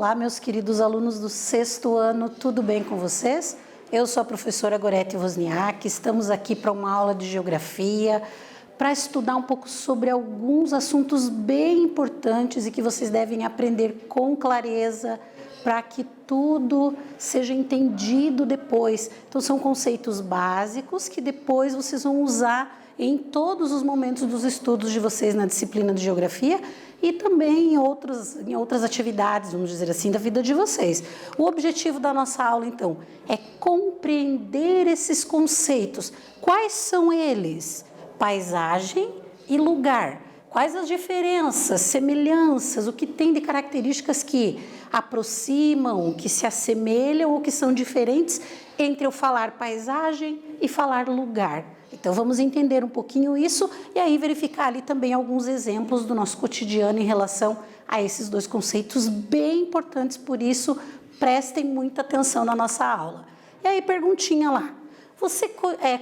Olá, meus queridos alunos do 6º ano, tudo bem com vocês? Eu sou a professora Gorete Wozniak, estamos aqui para uma aula de geografia, para estudar um pouco sobre alguns assuntos bem importantes e que vocês devem aprender com clareza, para que tudo seja entendido depois. Então, são conceitos básicos que depois vocês vão usar em todos os momentos dos estudos de vocês na disciplina de geografia e também em outras atividades, vamos dizer assim, da vida de vocês. O objetivo da nossa aula, então, é compreender esses conceitos. Quais são eles? Paisagem e lugar. Quais as diferenças, semelhanças, o que tem de características que aproximam, que se assemelham ou que são diferentes entre eu falar paisagem e falar lugar. Então, vamos entender um pouquinho isso e aí verificar ali também alguns exemplos do nosso cotidiano em relação a esses dois conceitos bem importantes, por isso, prestem muita atenção na nossa aula. E aí, perguntinha lá,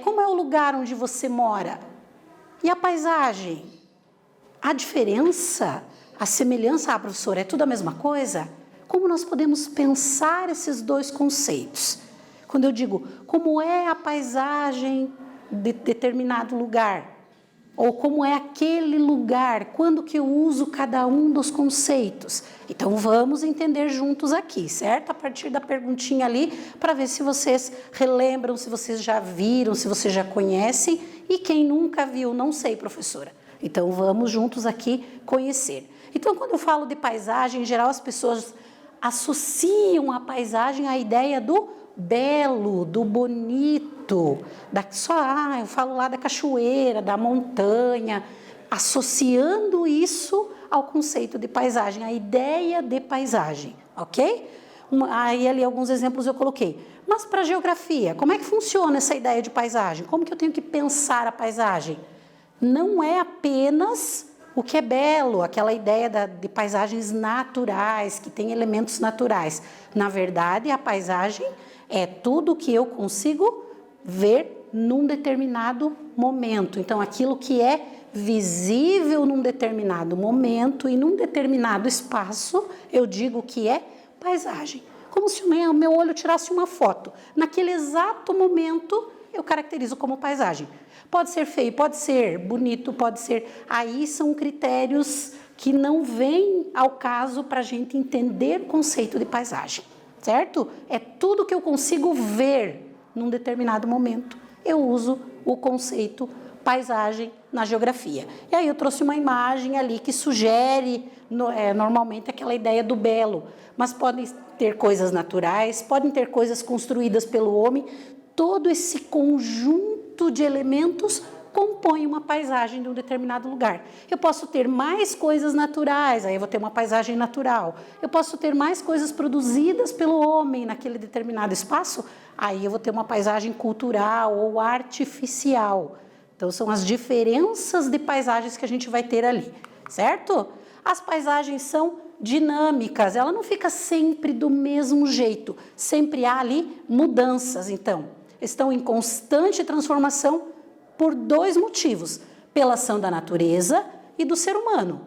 como é o lugar onde você mora? E a paisagem? A diferença, a semelhança, professora, é tudo a mesma coisa? Como nós podemos pensar esses dois conceitos? Quando eu digo, como é a paisagem de determinado lugar? Ou como é aquele lugar? Quando que eu uso cada um dos conceitos? Então, vamos entender juntos aqui, certo? A partir da perguntinha ali, para ver se vocês relembram, se vocês já viram, se vocês já conhecem. E quem nunca viu, não sei, professora. Então, vamos juntos aqui conhecer. Então, quando eu falo de paisagem, em geral, as pessoas associam a paisagem à ideia do belo, do bonito, eu falo lá da cachoeira, da montanha, associando isso ao conceito de paisagem, a ideia de paisagem, ok? Aí ali alguns exemplos eu coloquei. Mas para a geografia, como é que funciona essa ideia de paisagem? Como que eu tenho que pensar a paisagem? Não é apenas o que é belo, aquela ideia de paisagens naturais, que tem elementos naturais. Na verdade, a paisagem é tudo que eu consigo ver num determinado momento. Então, aquilo que é visível num determinado momento e num determinado espaço, eu digo que é paisagem. Como se o meu olho tirasse uma foto. Naquele exato momento, eu caracterizo como paisagem. Pode ser feio, pode ser bonito, pode ser... Aí são critérios que não vêm ao caso para a gente entender o conceito de paisagem, certo? É tudo que eu consigo ver num determinado momento. Eu uso o conceito paisagem na geografia. E aí eu trouxe uma imagem ali que sugere normalmente aquela ideia do belo, mas podem ter coisas naturais, podem ter coisas construídas pelo homem. Todo esse conjunto de elementos compõe uma paisagem de um determinado lugar. Eu posso ter mais coisas naturais, aí eu vou ter uma paisagem natural. Eu posso ter mais coisas produzidas pelo homem naquele determinado espaço, aí eu vou ter uma paisagem cultural ou artificial. Então, são as diferenças de paisagens que a gente vai ter ali, certo? As paisagens são dinâmicas, ela não fica sempre do mesmo jeito, sempre há ali mudanças, então. Estão em constante transformação por dois motivos, pela ação da natureza e do ser humano.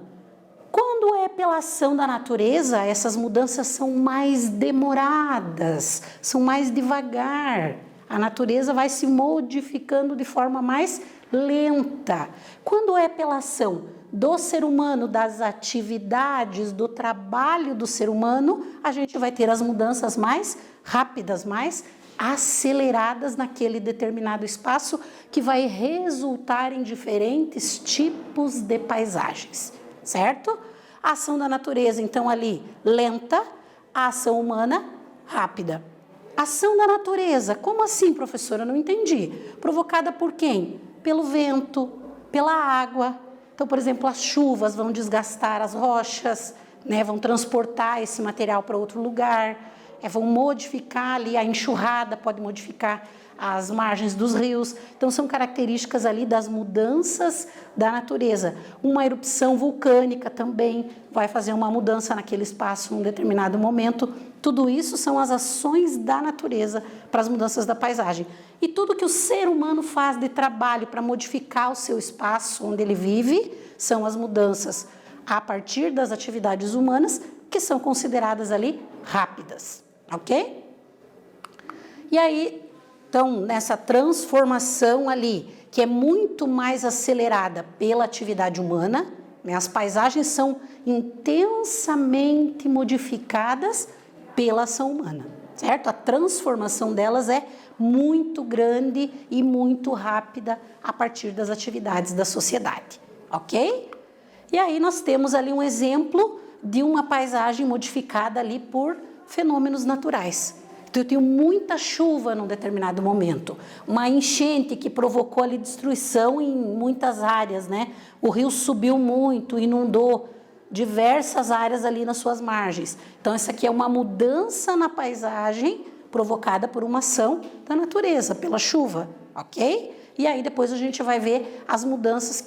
Quando é pela ação da natureza, essas mudanças são mais demoradas, são mais devagar. A natureza vai se modificando de forma mais lenta. Quando é pela ação do ser humano, das atividades, do trabalho do ser humano, a gente vai ter as mudanças mais rápidas, mais aceleradas naquele determinado espaço, que vai resultar em diferentes tipos de paisagens, certo? A ação da natureza, então, ali, lenta, a ação humana, rápida. Ação da natureza, como assim, professora? Eu não entendi. Provocada por quem? Pelo vento, pela água. Então, por exemplo, as chuvas vão desgastar as rochas, né? Vão transportar esse material para outro lugar. Vão modificar ali, a enxurrada pode modificar as margens dos rios. Então, são características ali das mudanças da natureza. Uma erupção vulcânica também vai fazer uma mudança naquele espaço em um determinado momento. Tudo isso são as ações da natureza para as mudanças da paisagem. E tudo que o ser humano faz de trabalho para modificar o seu espaço onde ele vive, são as mudanças a partir das atividades humanas que são consideradas ali rápidas, ok? E aí, então, nessa transformação ali, que é muito mais acelerada pela atividade humana, né? As paisagens são intensamente modificadas pela ação humana, certo? A transformação delas é muito grande e muito rápida a partir das atividades da sociedade, ok? E aí nós temos ali um exemplo de uma paisagem modificada ali por fenômenos naturais. Então, eu tenho muita chuva num determinado momento, uma enchente que provocou ali destruição em muitas áreas, né? O rio subiu muito, inundou diversas áreas ali nas suas margens. Então, essa aqui é uma mudança na paisagem provocada por uma ação da natureza, pela chuva, ok? E aí depois a gente vai ver as mudanças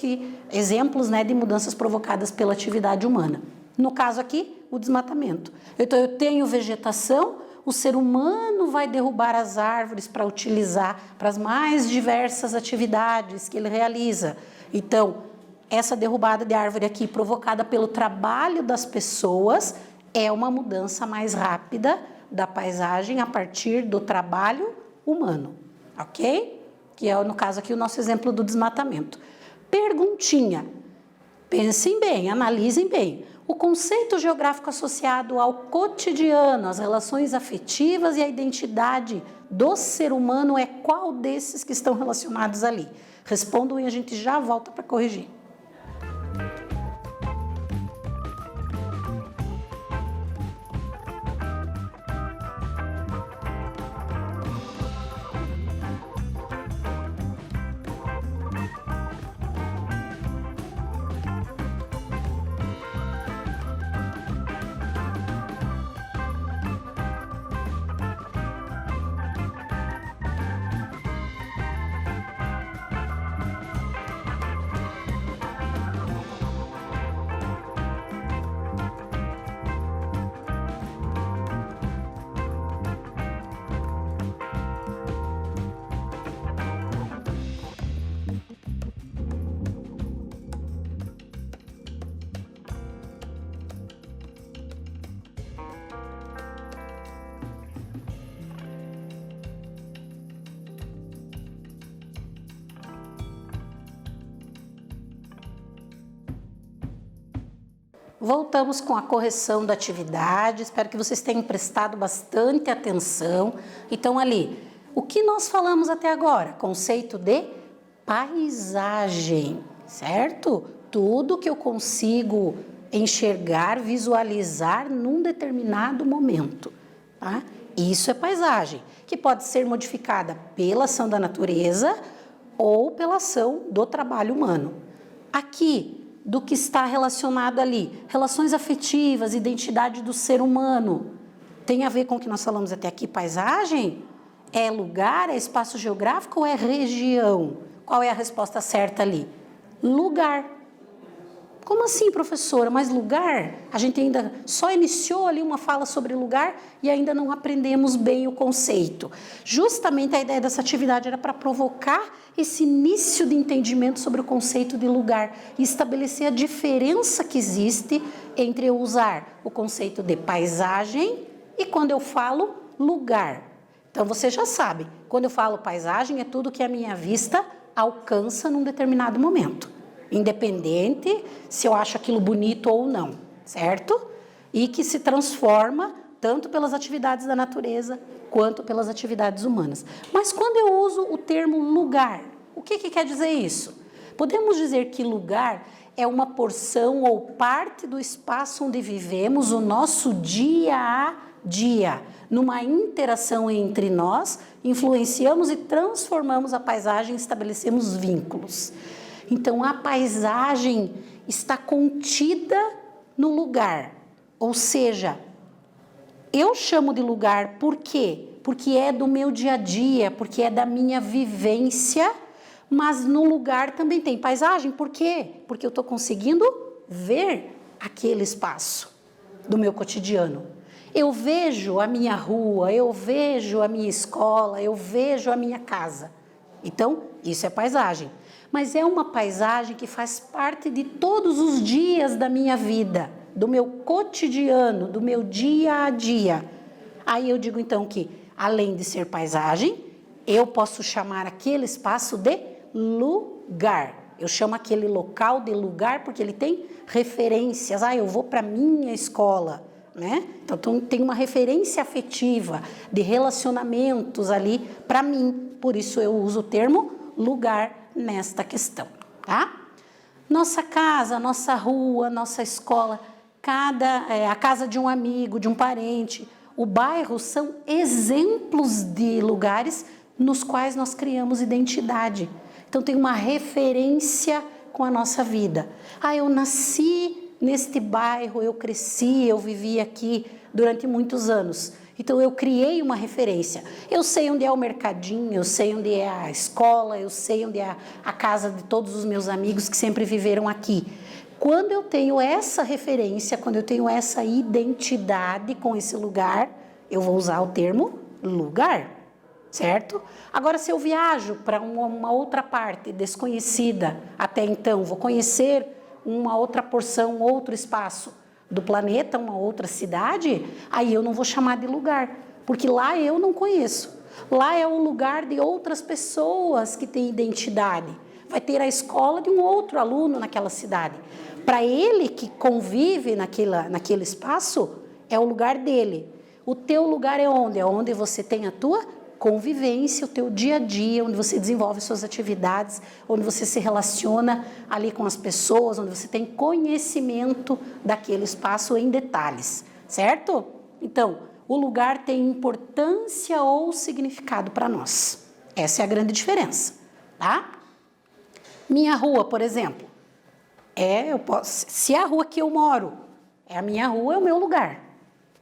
exemplos, né, de mudanças provocadas pela atividade humana. No caso aqui, o desmatamento. Então, eu tenho vegetação, o ser humano vai derrubar as árvores para utilizar para as mais diversas atividades que ele realiza. Então, essa derrubada de árvore aqui, provocada pelo trabalho das pessoas, é uma mudança mais rápida da paisagem a partir do trabalho humano, ok? Que é, no caso aqui, o nosso exemplo do desmatamento. Perguntinha. Pensem bem, analisem bem. O conceito geográfico associado ao cotidiano, às relações afetivas e à identidade do ser humano é qual desses que estão relacionados ali? Respondam e a gente já volta para corrigir. Voltamos com a correção da atividade, espero que vocês tenham prestado bastante atenção. Então, ali, o que nós falamos até agora? Conceito de paisagem, certo? Tudo que eu consigo enxergar, visualizar num determinado momento, tá? Isso é paisagem, que pode ser modificada pela ação da natureza ou pela ação do trabalho humano. Aqui, do que está relacionado ali, relações afetivas, identidade do ser humano, tem a ver com o que nós falamos até aqui, paisagem? É lugar, é espaço geográfico ou é região? Qual é a resposta certa ali? Lugar. Como assim, professora? Mas lugar? A gente ainda só iniciou ali uma fala sobre lugar e ainda não aprendemos bem o conceito. Justamente a ideia dessa atividade era para provocar esse início de entendimento sobre o conceito de lugar e estabelecer a diferença que existe entre eu usar o conceito de paisagem e quando eu falo lugar. Então, você já sabe, quando eu falo paisagem, é tudo que a minha vista alcança num determinado momento. Independente se eu acho aquilo bonito ou não, certo? E que se transforma tanto pelas atividades da natureza quanto pelas atividades humanas. Mas quando eu uso o termo lugar, o que quer dizer isso? Podemos dizer que lugar é uma porção ou parte do espaço onde vivemos o nosso dia a dia. Numa interação entre nós, influenciamos e transformamos a paisagem e estabelecemos vínculos. Então, a paisagem está contida no lugar, ou seja, eu chamo de lugar por quê? Porque é do meu dia a dia, porque é da minha vivência, mas no lugar também tem paisagem, por quê? Porque eu estou conseguindo ver aquele espaço do meu cotidiano. Eu vejo a minha rua, eu vejo a minha escola, eu vejo a minha casa. Então, isso é paisagem. Mas é uma paisagem que faz parte de todos os dias da minha vida. do meu cotidiano, do meu dia a dia. Aí eu digo então que, além de ser paisagem, eu posso chamar aquele espaço de lugar. Eu chamo aquele local de lugar porque ele tem referências. Eu vou para minha escola, né? Então tem uma referência afetiva de relacionamentos ali para mim. Por isso eu uso o termo lugar nesta questão, tá? Nossa casa, nossa rua, nossa escola, a casa de um amigo, de um parente, o bairro são exemplos de lugares nos quais nós criamos identidade. Então tem uma referência com a nossa vida. Eu nasci neste bairro, eu cresci, eu vivi aqui durante muitos anos. Então eu criei uma referência. Eu sei onde é o mercadinho, eu sei onde é a escola, eu sei onde é a casa de todos os meus amigos que sempre viveram aqui. Quando eu tenho essa referência, quando eu tenho essa identidade com esse lugar, eu vou usar o termo lugar, certo? Agora, se eu viajo para uma outra parte desconhecida até então, vou conhecer uma outra porção, outro espaço do planeta, uma outra cidade, aí eu não vou chamar de lugar, porque lá eu não conheço. Lá é o lugar de outras pessoas que têm identidade. Vai ter a escola de um outro aluno naquela cidade. Para ele que convive naquele espaço, é o lugar dele. O teu lugar é onde? É onde você tem a tua convivência, o teu dia a dia, onde você desenvolve suas atividades, onde você se relaciona ali com as pessoas, onde você tem conhecimento daquele espaço em detalhes, certo? Então, o lugar tem importância ou significado para nós. Essa é a grande diferença, tá? Minha rua, por exemplo, se a rua que eu moro é a minha rua, é o meu lugar.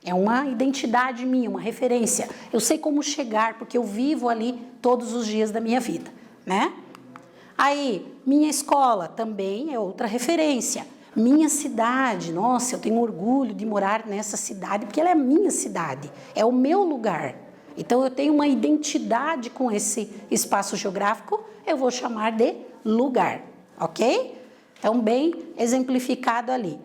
É uma identidade minha, uma referência. Eu sei como chegar, porque eu vivo ali todos os dias da minha vida, né? Aí, minha escola também é outra referência. Minha cidade, nossa, eu tenho orgulho de morar nessa cidade, porque ela é a minha cidade, é o meu lugar. Então, eu tenho uma identidade com esse espaço geográfico, eu vou chamar de lugar, ok? Então, bem exemplificado ali.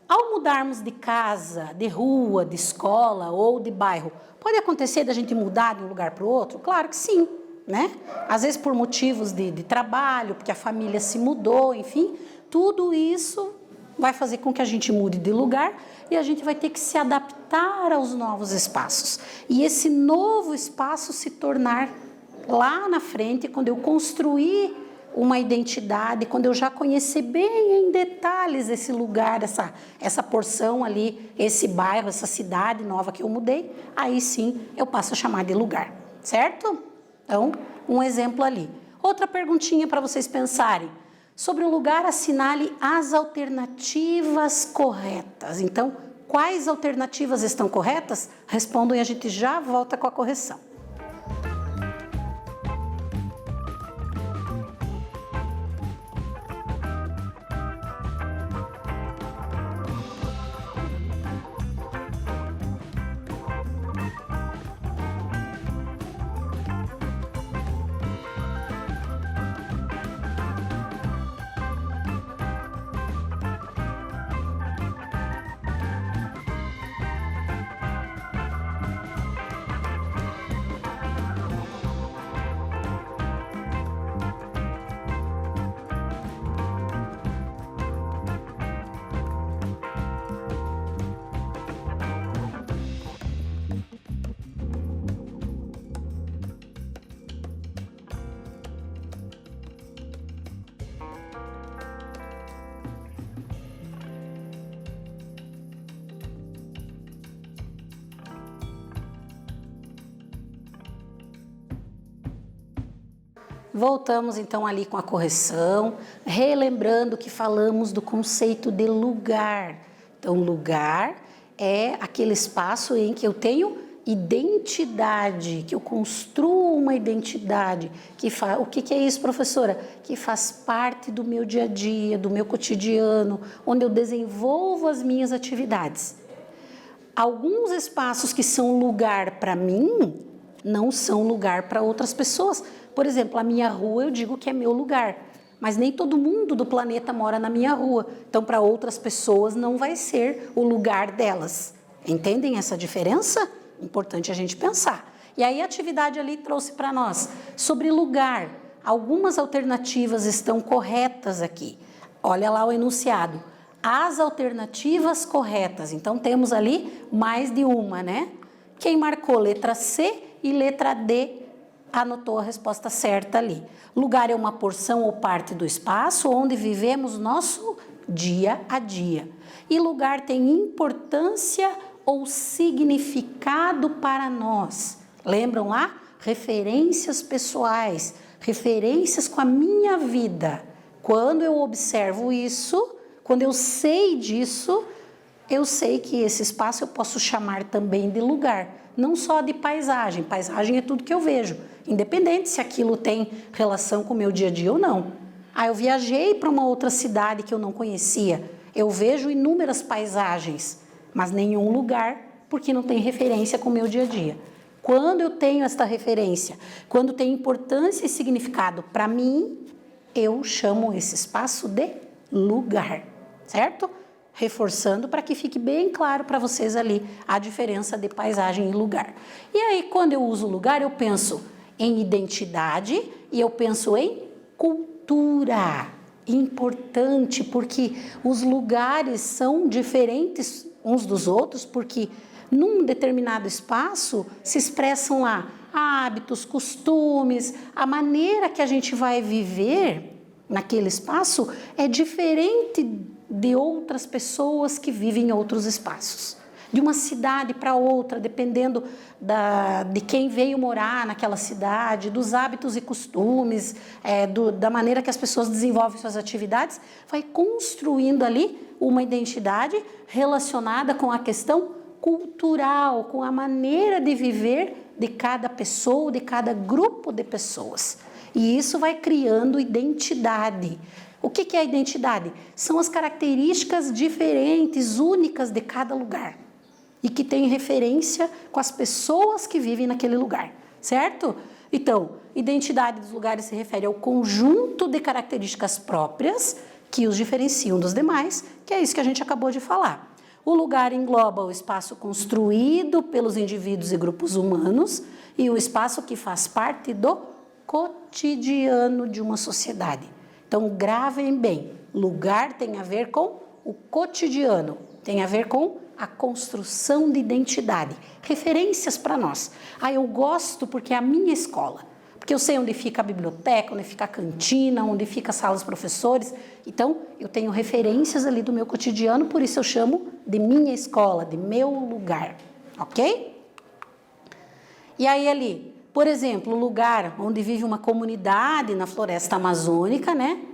Ao mudarmos de casa, de rua, de escola ou de bairro, pode acontecer da gente mudar de um lugar para o outro? Claro que sim, né? Às vezes por motivos de trabalho, porque a família se mudou, enfim, tudo isso vai fazer com que a gente mude de lugar e a gente vai ter que se adaptar aos novos espaços. E esse novo espaço se tornar lá na frente, quando eu construir uma identidade, quando eu já conhecer bem em detalhes esse lugar, essa porção ali, esse bairro, essa cidade nova que eu mudei, aí sim eu passo a chamar de lugar, certo? Então, um exemplo ali. Outra perguntinha para vocês pensarem. Sobre o lugar, assinale as alternativas corretas. Então, quais alternativas estão corretas? Respondam e a gente já volta com a correção. Voltamos então ali com a correção, relembrando que falamos do conceito de lugar. Então, lugar é aquele espaço em que eu tenho identidade, que eu construo uma identidade. O que é isso, professora? Que faz parte do meu dia a dia, do meu cotidiano, onde eu desenvolvo as minhas atividades. Alguns espaços que são lugar para mim, não são lugar para outras pessoas. Por exemplo, a minha rua eu digo que é meu lugar, mas nem todo mundo do planeta mora na minha rua. Então, para outras pessoas não vai ser o lugar delas. Entendem essa diferença? Importante a gente pensar. E aí a atividade ali trouxe para nós sobre lugar. Algumas alternativas estão corretas aqui. Olha lá o enunciado. As alternativas corretas. Então, temos ali mais de uma, né? Quem marcou letra C e letra D anotou a resposta certa ali. Lugar é uma porção ou parte do espaço onde vivemos nosso dia a dia. E lugar tem importância ou significado para nós. Lembram lá? Referências pessoais, referências com a minha vida. Quando eu observo isso, quando eu sei disso, eu sei que esse espaço eu posso chamar também de lugar, não só de paisagem. Paisagem é tudo que eu vejo, independente se aquilo tem relação com o meu dia a dia ou não. Eu viajei para uma outra cidade que eu não conhecia, eu vejo inúmeras paisagens, mas nenhum lugar, porque não tem referência com o meu dia a dia. Quando eu tenho esta referência, quando tem importância e significado para mim, eu chamo esse espaço de lugar, certo? Reforçando para que fique bem claro para vocês ali a diferença de paisagem e lugar. E aí, quando eu uso lugar, eu penso em identidade e eu penso em cultura. Importante, porque os lugares são diferentes uns dos outros, porque num determinado espaço se expressam lá hábitos, costumes, a maneira que a gente vai viver naquele espaço é diferente de outras pessoas que vivem em outros espaços. De uma cidade para outra, dependendo de quem veio morar naquela cidade, dos hábitos e costumes, da maneira que as pessoas desenvolvem suas atividades, vai construindo ali uma identidade relacionada com a questão cultural, com a maneira de viver de cada pessoa, de cada grupo de pessoas. E isso vai criando identidade. O que é a identidade? São as características diferentes, únicas de cada lugar e que tem referência com as pessoas que vivem naquele lugar, certo? Então, identidade dos lugares se refere ao conjunto de características próprias que os diferenciam dos demais, que é isso que a gente acabou de falar. O lugar engloba o espaço construído pelos indivíduos e grupos humanos e o espaço que faz parte do cotidiano de uma sociedade. Então, gravem bem, lugar tem a ver com o cotidiano, tem a ver com a construção de identidade, referências para nós. Eu gosto porque é a minha escola, porque eu sei onde fica a biblioteca, onde fica a cantina, onde fica a sala dos professores. Então, eu tenho referências ali do meu cotidiano, por isso eu chamo de minha escola, de meu lugar, ok? E aí ali, por exemplo, o lugar onde vive uma comunidade na floresta amazônica, né?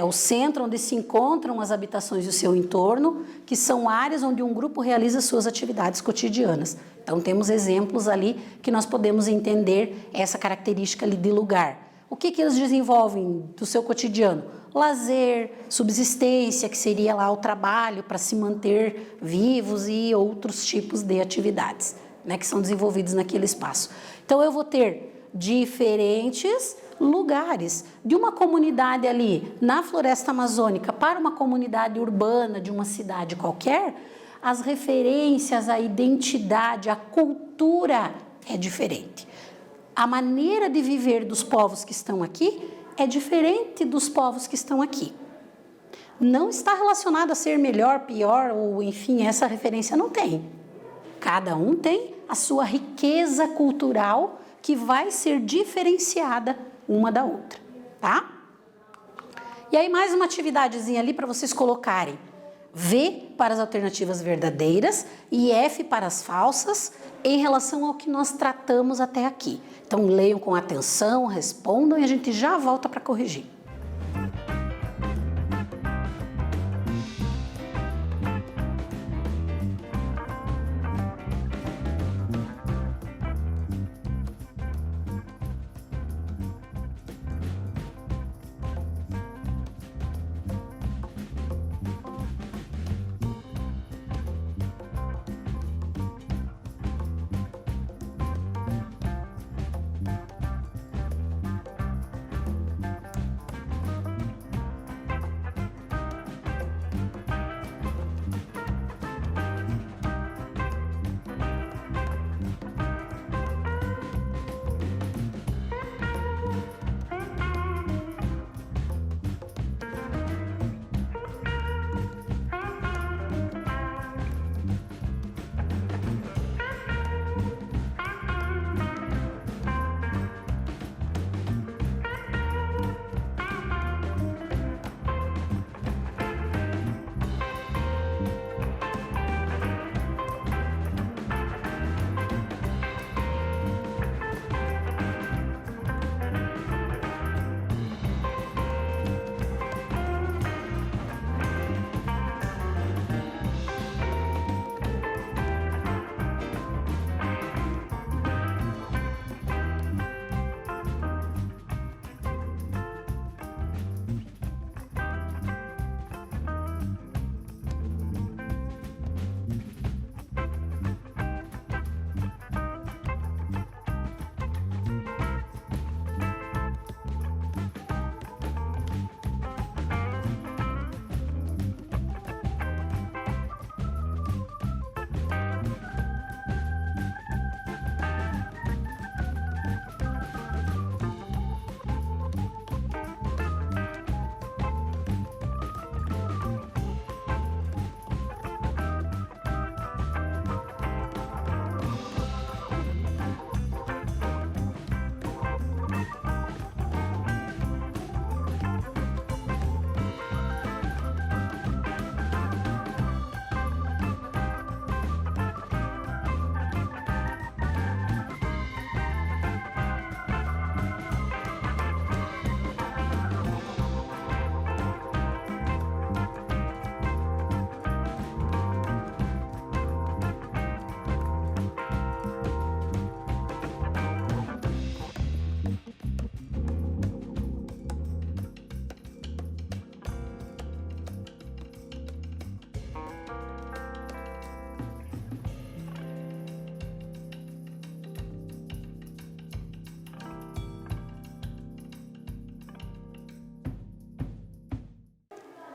O centro onde se encontram as habitações do seu entorno, que são áreas onde um grupo realiza suas atividades cotidianas. Então, temos exemplos ali que nós podemos entender essa característica ali de lugar. O que eles desenvolvem do seu cotidiano? Lazer, subsistência, que seria lá o trabalho para se manter vivos e outros tipos de atividades, né, que são desenvolvidos naquele espaço. Então, eu vou ter diferentes lugares, de uma comunidade ali na floresta amazônica para uma comunidade urbana de uma cidade qualquer, as referências, a identidade, a cultura é diferente. A maneira de viver dos povos que estão aqui é diferente dos povos que estão aqui. Não está relacionado a ser melhor, pior, ou enfim, essa referência não tem. Cada um tem a sua riqueza cultural que vai ser diferenciada uma da outra, tá? E aí mais uma atividadezinha ali para vocês colocarem V para as alternativas verdadeiras e F para as falsas em relação ao que nós tratamos até aqui. Então leiam com atenção, respondam e a gente já volta para corrigir.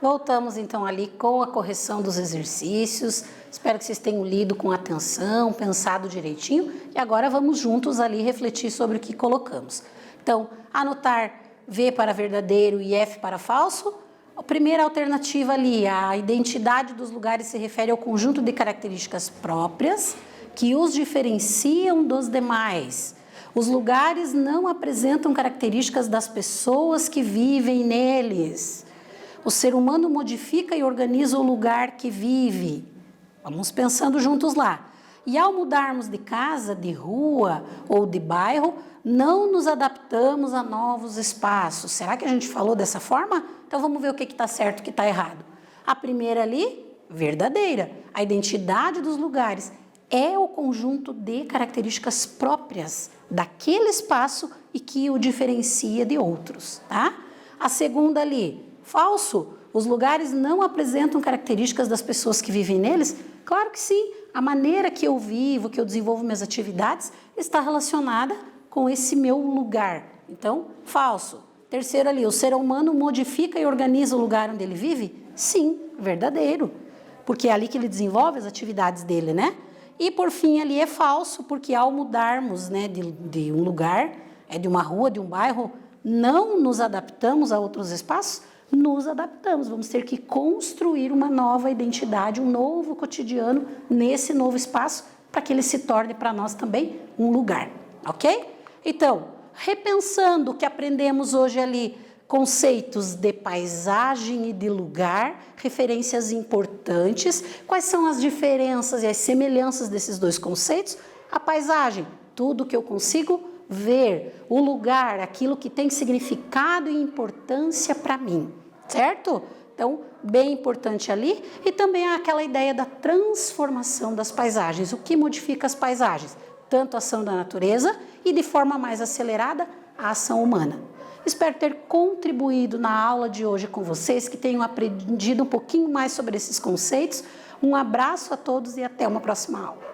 Voltamos então ali com a correção dos exercícios. Espero que vocês tenham lido com atenção, pensado direitinho e agora vamos juntos ali refletir sobre o que colocamos. Então, anotar V para verdadeiro e F para falso. A primeira alternativa ali, a identidade dos lugares se refere ao conjunto de características próprias que os diferenciam dos demais. Os lugares não apresentam características das pessoas que vivem neles. O ser humano modifica e organiza o lugar que vive. Vamos pensando juntos lá. E ao mudarmos de casa, de rua ou de bairro, não nos adaptamos a novos espaços. Será que a gente falou dessa forma? Então vamos ver o que está certo e o que está errado. A primeira ali, verdadeira. A identidade dos lugares é o conjunto de características próprias daquele espaço e que o diferencia de outros, tá? A segunda ali, falso. Os lugares não apresentam características das pessoas que vivem neles? Claro que sim. A maneira que eu vivo, que eu desenvolvo minhas atividades, está relacionada com esse meu lugar. Então, falso. Terceiro ali, o ser humano modifica e organiza o lugar onde ele vive? Sim, verdadeiro. Porque é ali que ele desenvolve as atividades dele, né? E por fim ali é falso, porque ao mudarmos, né, de um lugar, de uma rua, de um bairro, não nos adaptamos a outros espaços, nos adaptamos. Vamos ter que construir uma nova identidade, um novo cotidiano nesse novo espaço, para que ele se torne para nós também um lugar, ok? Então, repensando o que aprendemos hoje ali, conceitos de paisagem e de lugar, referências importantes. Quais são as diferenças e as semelhanças desses dois conceitos? A paisagem, tudo que eu consigo ver. O lugar, aquilo que tem significado e importância para mim, certo? Então, bem importante ali. E também aquela ideia da transformação das paisagens. O que modifica as paisagens? Tanto a ação da natureza e, de forma mais acelerada, a ação humana. Espero ter contribuído na aula de hoje com vocês, que tenham aprendido um pouquinho mais sobre esses conceitos. Um abraço a todos e até uma próxima aula.